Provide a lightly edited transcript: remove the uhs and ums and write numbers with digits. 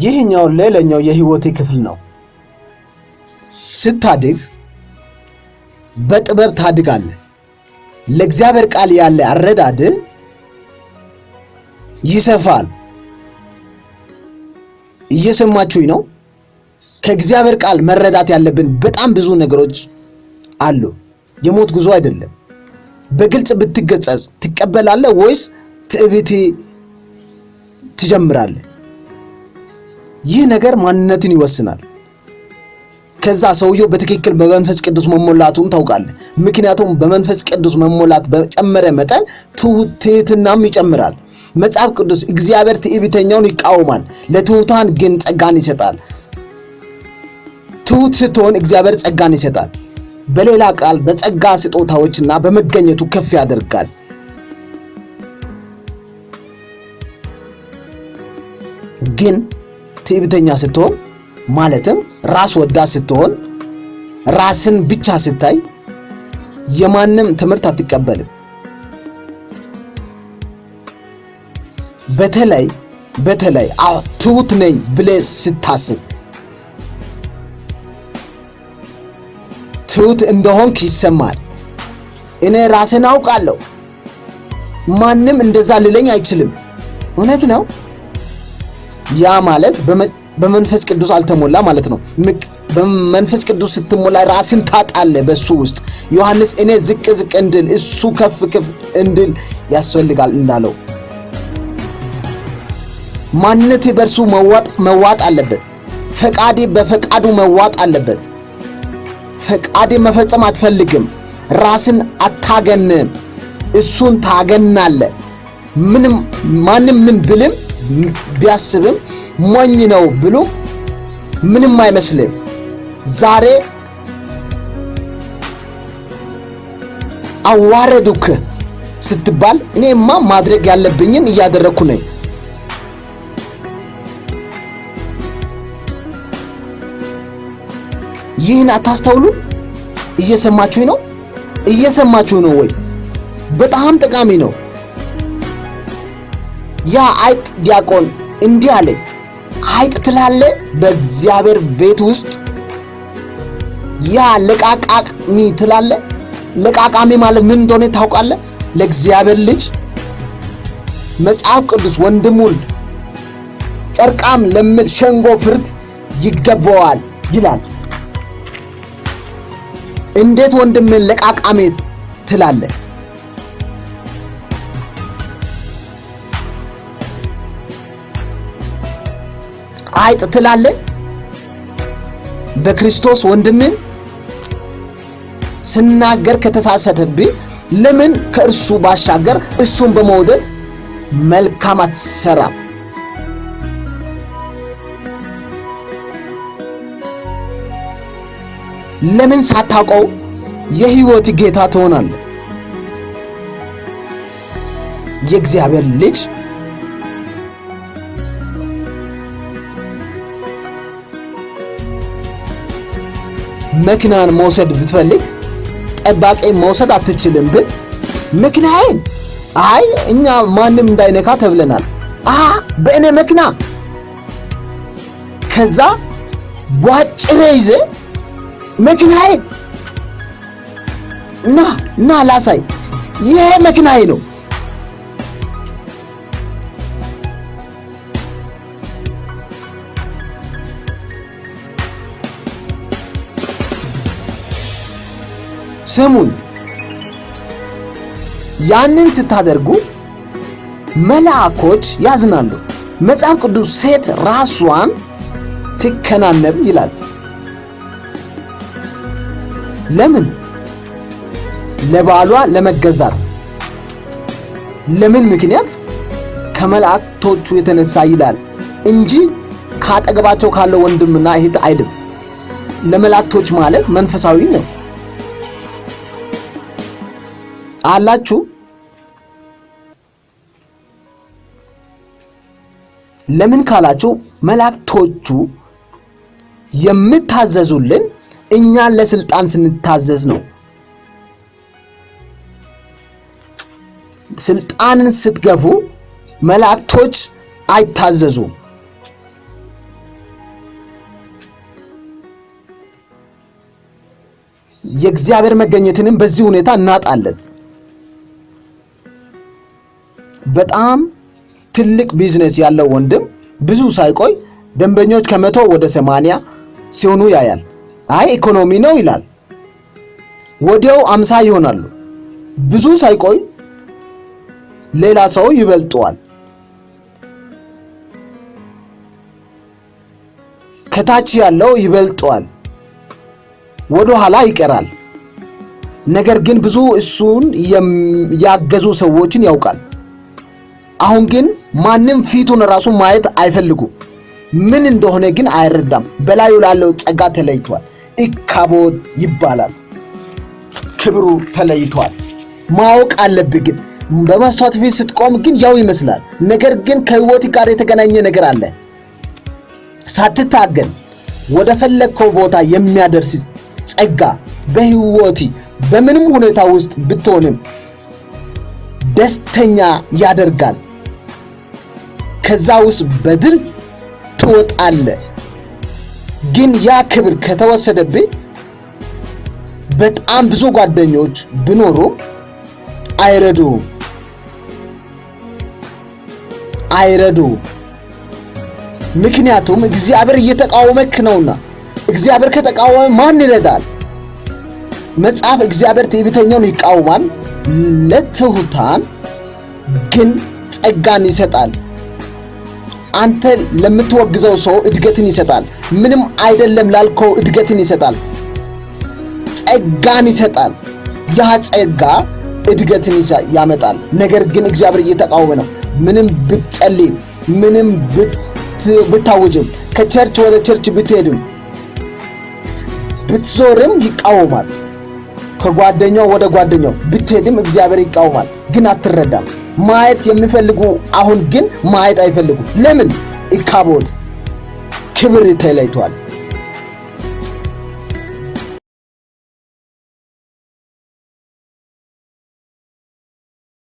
ይህኛው ሌላኛው የህይወቴ ክፍል ነው። ስታድግ በጥበብ ታድጋለህ። ለእግዚአብሔር ቃል ያለ አረዳድ ይሰፋል። እየሰማችሁኝ ነው? ከእግዚአብሔር ቃል መረዳት ያለብን በጣም ብዙ ነገሮች አሉ። የሞት ጉዞ አይደለም። በግልጽ ብትገጸጽ ትቀበላለህ ወይስ ትዕቢት ትጀምራለህ? ይህ ነገር ማንነትን ይወስናል። ከዛ ሰውየው በትክክል በመንፈስ ቅዱስ መሞላቱን ታውቃለህ። ምክንያቱም በመንፈስ ቅዱስ መሞላት በጨመረ መጠን ትህትናም ይጨምራል። መጽሐፍ ቅዱስ እግዚአብሔር ትዕቢተኛውን ይቃወማል፣ ለትሑታን ግን ጸጋን ይሰጣል። ትሑት ስትሆን እግዚአብሔር ጸጋን ይሰጣል። በሌላ ቃል በጸጋ ስጦታዎችና በመገኘቱ ከፍ ያደርጋል። ግን ትዕቢተኛ ስትሆን ማለትም ራስ ወዳድ ስትሆን፣ ራስን ብቻ ስታይ የማንም ትምህርት አትቀበልም። በተለይ ትሁት ነኝ ብለህ ስታስብ ትሁት እንደሆንክ ይሰማል። እኔ ራሴን አውቃለሁ፣ ማንም እንደዛ ሊለኝ አይችልም። እውነት ነው። ያ ማለት በመንፈስ ቅዱስ አልተሞላ ማለት ነው። በመንፈስ ቅዱስ ስትሞላ ራስን ታጣለህ በሱ ውስጥ። ዮሐንስ እኔ ዝቅ እንድል እሱ ከፍ እንድል ያስፈልጋል እንዳለው ማንነቴ በርሱ መዋጥ አለበት። ፈቃዴ በፈቃዱ መዋጥ አለበት። ፈቃዴ መፈጸም አትፈልግም። ራስን አታገንም፣ እሱን ታገናለህ። ማንም ምን ብልም ቢያስብም ሞኝ ነው ብሎ ምንም አይመስልም። ዛሬ አዋረዱክ ስትባል እኔማ ማድረግ ያለብኝን እያደረኩ ነኝ። ይህን አታስተውሉ? እየሰማችሁኝ ነው? እየሰማችሁ ነው ወይ? በጣም ጠቃሚ ነው። ያ አይጥ ዲያቆን እንዲህ አለኝ፣ አይጥ ትላለህ በእግዚአብሔር ቤት ውስጥ? ያ ለቃቃሚ ትላለህ? ለቃቃሚ ማለት ምን እንደሆነ ታውቃለህ? ለእግዚአብሔር ልጅ መጽሐፍ ቅዱስ ወንድሙን ጨርቃም ለምን ሸንጎ ፍርድ ይገባዋል ይላል። እንዴት ወንድምን ለቃቃሚ ትላለህ? አይጥ ትላለህ? በክርስቶስ ወንድምን ስናገር ከተሳሳተብህ ለምን ከእርሱ ባሻገር እሱን በመውደድ መልካም አትሰራም? ለምን ሳታውቀው የህይወት ጌታ ትሆናለህ? የእግዚአብሔር ልጅ መኪናን መውሰድ ብትፈልግ ጠባቂ መውሰድ አትችልም ብል መኪናዬን አይ እኛ ማንም እንዳይነካ ተብለናል። በእኔ መኪና ከዛ ቧጭሬ ይዘህ መኪናዬ ና ላሳይ፣ ይሄ መኪናዬ ነው። ስሙን ያንን ስታደርጉ መላእክቶች ያዝናሉ። መጽሐፍ ቅዱስ ሴት ራሷን ትከናነብ ይላል። ለምን? ለባሏ ለመገዛት። ለምን ምክንያት? ከመላእክቶቹ የተነሳ ይላል እንጂ ካጠገባቸው ካለው ወንድምና እህት አይልም። ለመላእክቶች ማለት መንፈሳዊ ነው አላችሁ። ለምን ካላችሁ መላእክቶቹ የምታዘዙልን እኛ ለስልጣን ስንታዘዝ ነው። ስልጣንን ስትገፉ መላእክቶች አይታዘዙም። የእግዚአብሔር መገኘትንም በዚህ ሁኔታ እናጣለን። በጣም ትልቅ ቢዝነስ ያለው ወንድም ብዙ ሳይቆይ ደንበኞች ከ100 ወደ 80 ሲሆኑ ያያል። አይ ኢኮኖሚ ነው ይላል። ወዲያው 50 ይሆናሉ። ብዙ ሳይቆይ ሌላ ሰው ይበልጠዋል። ከታች ያለው ይበልጠዋል፣ ወደ ኋላ ይቀራል። ነገር ግን ብዙ እሱን ያገዙ ሰዎችን ያውቃል። አሁን ግን ማንም ፊቱን ራሱ ማየት አይፈልጉም። ምን እንደሆነ ግን አይረዳም። በላዩ ላለው ጸጋ ተለይቷል። ኢካቦድ ይባላል። ክብሩ ተለይቷል። ማወቅ አለብህ። ግን በመስታወት ፊት ስትቆም ግን ያው ይመስላል። ነገር ግን ከህይወት ጋር የተገናኘ ነገር አለ። ሳትታገል ወደ ፈለግከው ቦታ የሚያደርስ ጸጋ በህይወት በምንም ሁኔታ ውስጥ ብትሆንም ደስተኛ ያደርጋል። ከዛ ውስጥ በድል ትወጣለህ። ግን ያ ክብር ከተወሰደብህ በጣም ብዙ ጓደኞች ቢኖሩ አይረዱም። ምክንያቱም እግዚአብሔር እየተቃወመክ ነውና። እግዚአብሔር ከተቃወመ ማን ይረዳል? መጽሐፍ እግዚአብሔር ትዕቢተኛውን ይቃወማል፣ ለትሑታን ግን ጸጋን ይሰጣል። አንተ ለምትወግዘው ሰው እድገትን ይሰጣል። ምንም አይደለም ላልከው እድገትን ይሰጣል፣ ጸጋን ይሰጣል። ያ ጸጋ እድገትን ያመጣል። ነገር ግን እግዚአብሔር እየተቃወመ ነው። ምንም ብትጸልይ፣ ምንም ብታውጅም፣ ከቸርች ወደ ቸርች ብትሄድም ብትዞርም ይቃወማል። ከጓደኛው ወደ ጓደኛው ብትሄድም እግዚአብሔር ይቃወማል። ግን አትረዳም። ማየት የሚፈልጉ አሁን ግን ማየት አይፈልጉ። ለምን? ኢካቦድ ክብር ተለይቷል።